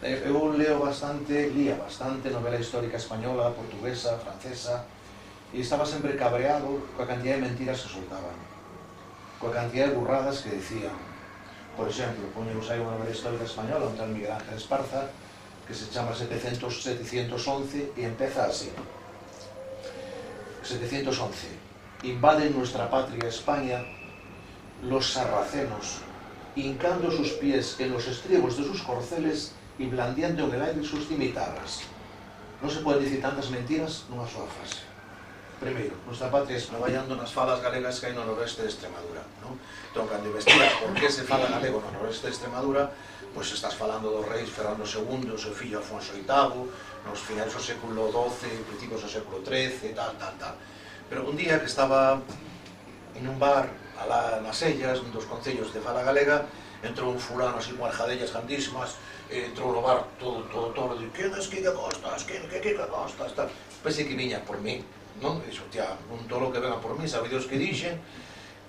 Eu lía bastante novela histórica española, portuguesa, francesa, e estaba sempre cabreado coa cantidad de mentiras que soltaban, coa cantidad de burradas que decían. Por exemplo, poñemos aí unha novela histórica española, un tal Miguel Ángel Esparza, que se chama 711 e empeza así. 711. Invaden nuestra patria España los sarracenos, hincando sus pies en los estribos de sus corceles y blandiendo en el aire sus cimitarras. Non se poden dicir tantas mentiras nunha soa frase. Primeiro, nuestra patria es traballando nas falas galegas que hai no noroeste de Extremadura, non? Entón, cando investigas por que se fala galego no noroeste de Extremadura, pois estás falando dos reis Fernando II, o seu fillo Alfonso VIII, nos finais do século XII, principios do século XIII, tal. Pero un día que estaba en un bar alá nas Ellas, un dos concellos de fala galega, entrou un fulano así con arjadellas grandísimas, entrou no bar todo, e que costas, que costas, tal. Pensei que viña por mí, non? E dixo, tia, un tolo que venga por mí, sabe Dios que dixen,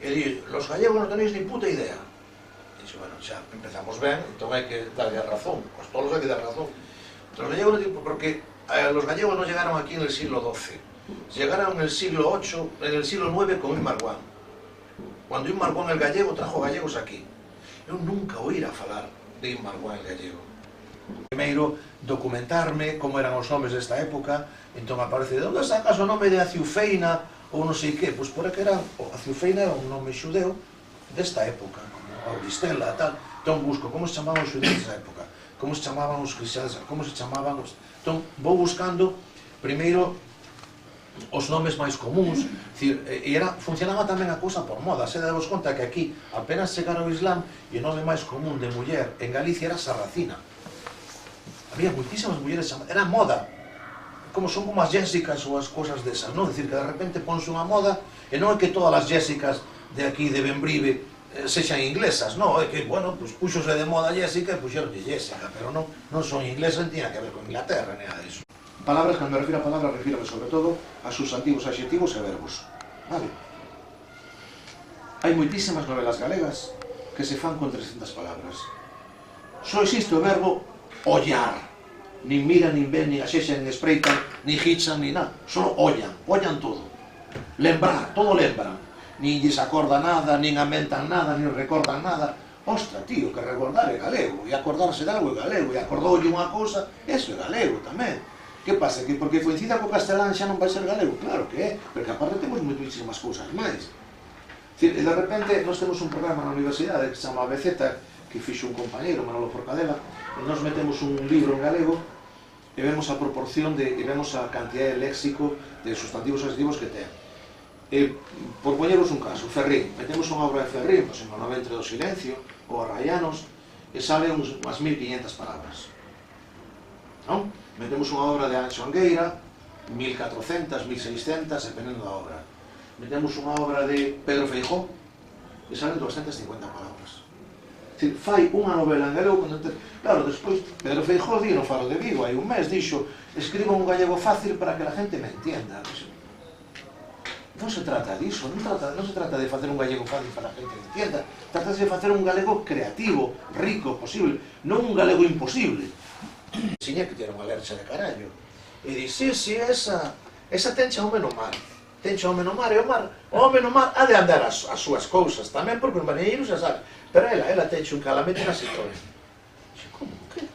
e di, los gallegos non tenéis ni puta idea. E dixo, bueno, xa empezamos ben, entón hai que darle a razón, os tolos hai que dar razón. Los gallegos, porque los gallegos non llegaron aquí en el siglo XII, llegaron en el siglo VIII, en el siglo IX con Marguán. Cuando Marguán el gallego trajo gallegos aquí. Eu nunca oíra falar de Marguán el gallego. Primeiro, documentarme como eran os nomes desta época, entón aparece, de onde sacas o nome de Aciufeina ou non sei que? Pois por que era, Aciufeina era un nome xudeu desta época, como Auristela, tal. Entón busco como se chamaban os xudeus desta época, como se chamaban os cristianos, como se chamaban os... Entón vou buscando, primeiro, os nomes máis comuns, e funcionaba tamén a cousa por moda. Se damos conta que aquí apenas chegara o Islam e o nome máis común de muller en Galicia era Sarracina. Había moitísimas mulleres chamadas, era moda, como son como as Jessicas ou as cousas desas, non? Dicir que de repente ponse unha moda e non é que todas as Jessicas de aquí de Bembrive sexan inglesas, non? É que, bueno, pues puxose de moda Jessica e puxeron de Jessica, pero non son inglesas, non tiña que ver con Inglaterra, nada disso. Palabras, cando me refiro a palabras, refiro sobre todo a sustantivos, adxetivos e verbos. Vale? Hai moitísimas novelas galegas que se fan con 300 palabras. Só existe o verbo ollar. Nin miran, nin ven, nin axexan, nin espreitan, nin hichan, nin nada. Só ollan todo. Lembrar, todo lembran. Nin lles acorda nada, nin amentan nada, nin recordan nada. Ostra, tío, que recordar é galego, e acordarse de algo é galego, e acordoulle unha cousa, eso é galego tamén. Que pasa? Que porque coincida co castelán xa non vai ser galego? Claro que é, porque aparte temos moitísimas cousas máis. De repente, nós temos un programa na universidade que se chama ABZ, que fixo un compañeiro, Manolo Forcadela, e nós metemos un libro en galego e vemos a proporción e vemos a cantidad de léxico de sustantivos e adxetivos que ten. Por poñeros un caso, Ferrín, metemos unha obra de Ferrín, pois en O Noventre do Silencio, ou Arraianos, e sale unhas 1500 palabras. Non? Metemos unha obra de Anxo Angueira, 1400, 1600, dependendo da obra. Metemos unha obra de Pedro Feijó, e salen 250 palabras. É dicir, fai unha novela en galego, claro, despois, Pedro Feijó di no Faro de Vigo, hai un mes, dixo, escribo un gallego fácil para que a gente me entienda. Non se trata disso, non se trata de facer un gallego fácil para que a gente me entienda, trata de facer un galego creativo, rico, posible, non un galego imposible. Siñé que tiene unha lercha de carallo. E di, sí, esa tencha home no mar. Tencha home no mar, e o home no mar ha de andar as súas cousas tamén, porque o mariñeiro xa sabe. Pero ela tenche un calamete na Citroën. Como, que?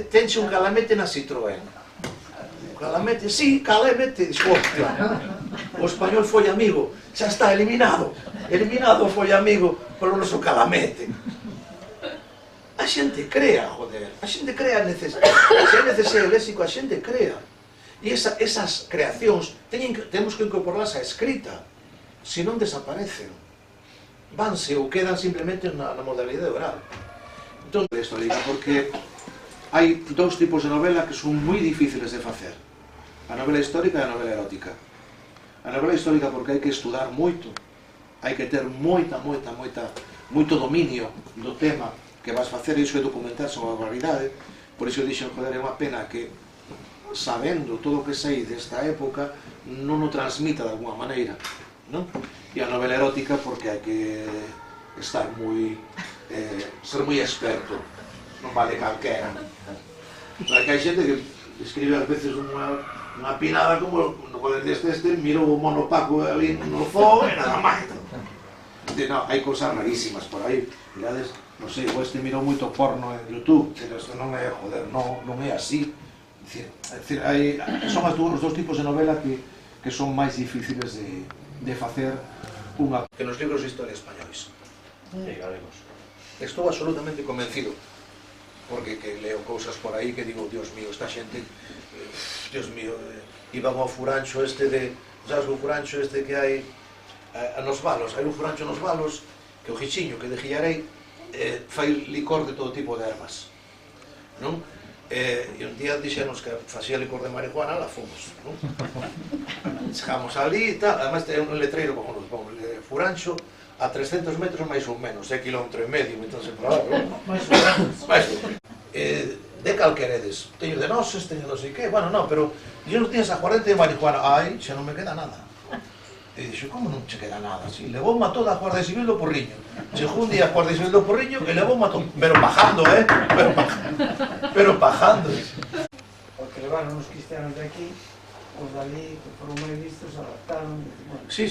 Tenche un calamete na Citroën. Un calamete, sí, calamete. O español foi amigo, xa está eliminado. Eliminado foi amigo polo noso calamete. A xente crea, joder, a xente crea necesario, se é necesario léxico, a xente crea. E esas creacións temos que incorporarlas á escrita, se non desaparecen. Vanse ou quedan simplemente na modalidade oral. Entón, histórica, porque hai dous tipos de novela que son moi difíciles de facer. A novela histórica e a novela erótica. A novela histórica porque hai que estudar moito, hai que ter moito dominio do tema que vas facer, iso é documentarse unha barbaridade. Por iso dixen, joder, é unha pena que sabendo todo o que sei desta época non o transmita de alguma maneira, non? E a novela erótica porque hai que estar moi ser moi experto, non vale calquera. Porque hai xente que escribe ás veces unha pinada como no cuaderno este mirou o mono Paco ali no fogo e nada máis. No, hai cousas rarísimas por aí, mirades, non sei, o este mirou moito porno en YouTube, pero isto non é, joder, non é así. É dicir, son os dous tipos de novela que son máis difíciles de facer unha que nos libros de historia españois e galegos. Estou absolutamente convencido, porque que leo cousas por aí que digo, Dios mío, esta xente, Dios mío, iban ao furancho este de, sabes, o furancho este que hai nos Valos, hai un furancho nos Valos que o Gichiño, que de Gillarei, fai licor de todo tipo de ervas, non? E un día dixenos que facía licor de marihuana, la fomos, non? Chegamos ali e tal, además ten un letreiro como furancho a 300 metros máis ou menos, kilómetro e medio, entón se probaba, non? Máis ou menos. De cal queredes? Teño de noses, teño non sei que, bueno, non, pero yo non tienes a 40 de marihuana, ai, xa non me queda nada. E dixo, como non che queda nada? Si, levou a toda a Guardia Civil do Porriño. Chegou un día a Guardia Civil do Porriño e levou a todo, pero pajando, pero pajando. Porque levaron os cristianos de aquí, os dali, que foron moi listos, adaptaron, bueno, Sí.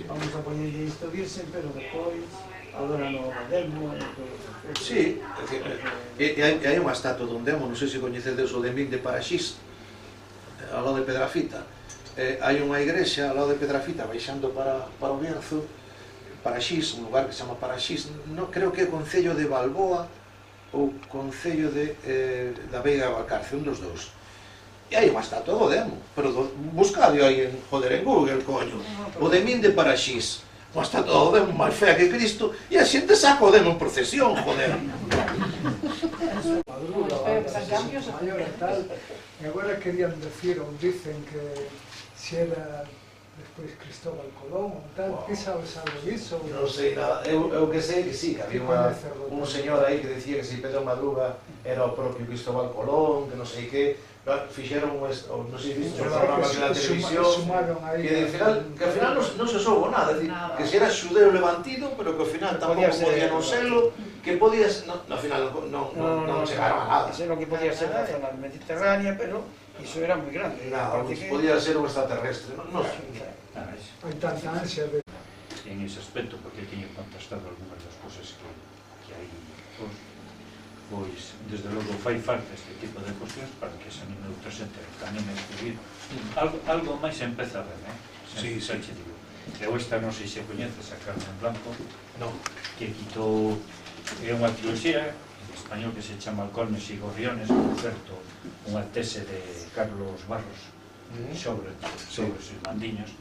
vamos a poñerlle isto virsen, pero depois, agora no demo, Sí, e hai unha estatua dun demo, non sei se coñecedes o Demín de Paraxís, ao lado de Pedrafita. Hai unha igrexa ao lado de Pedrafita baixando para o Bierzo, Paraxís, un lugar que se chama Paraxís, creo que é o concello de Balboa ou concello da Veiga de Valcarce, un dos dous. E hai unha estatua do demo, pero buscade aí en Google, coño, o Demín de Paraxís, unha estatua do demo máis fea que Cristo, e a xente saca o demo en procesión, joder. E agora querían decir, ou dicen que se era despois Cristóbal Colón ou tal, que sabes algo disso? Non sei nada, eu que sei que sí, que había un señor aí que decía que se Pedro Madruga era o propio Cristóbal Colón, que non sei que, fixeron, non sei se viste os programas de la televisión, que ao final non se soubo nada, que se era xudeu levantido, pero que ao final tampouco podía non serlo, que podía, ao final non chegaron a nada. Sei lo que podía ser na zona mediterránea, pero iso era moi grande. Podía ser un extraterrestre, non sei. Hai tanta ansia de... En ese aspecto, porque teño contrastado algunhas das cosas que hai pois, desde logo, fai falta este tipo de cuestións para que se anime outra xente tamén a escribir. Algo máis empeza a ver, Sí. Eu esta non sei se coñeces a Carmen Blanco, que quitou, é unha triloxía en español que se chama Alcolmes e Gorriones, por certo, unha tese de Carlos Barros sobre os irmandiños.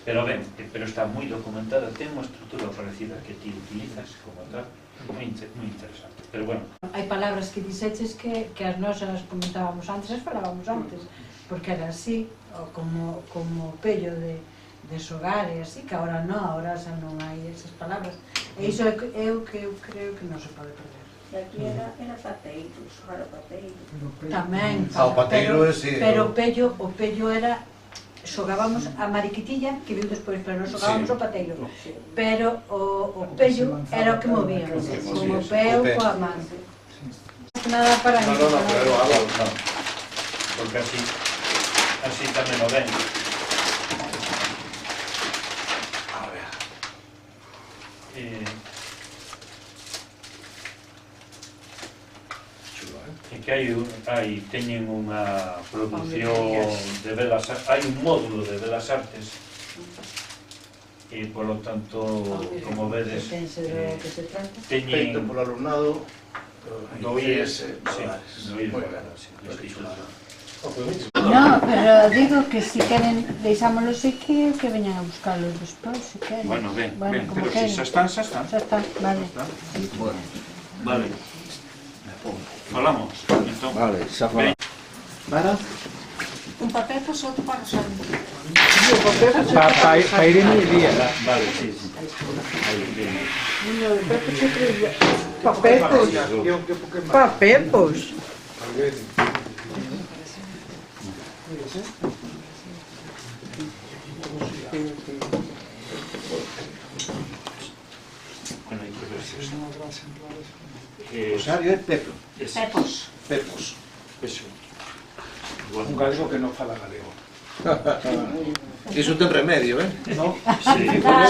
Pero ben, pero está moi documentada, ten unha estrutura parecida que ti utilizas como tal, moi interesante. Pero bueno. Hai palabras que dixeches que as nosas comentábamos antes, as falábamos antes, porque era así, como pello de xogar e así, que agora non, agora xa non hai esas palabras. E iso é o que eu creo que non se pode perder. E aquí era pateiro, xogar o pateiro. Tamén, O pateiro é, sí. pero o pello era, xogábamos a mariquitilla, que viu despois, pero non xogábamos o pateiro. Pero o pello era o que movíamos, como o peo coa man. Nada para mí. No, pero algo non. Porque así tamén o ven. A ver. E que teñen unha produción de belas artes, hai un módulo de belas artes e, polo tanto, como vedes, teñen Feito polo alumnado do IES, No, pero digo que se queren deixámolos aquí, que veñan a buscarlos despois, se queren. Bueno, ben, como pero queren. se xa están. Xa está, vale. Vale. Falamos, entón. Vale, xa falamos. Para? Un papel pos outro para Santo. Para Irene y Elías. Vale, sí. Papepos. Bueno, hai que ver se exemplares. Rosario é Pepo. Pepos. Pepos. Eso. Un galego que non fala galego. Iso ten remedio, eh? No? Sí. Nada,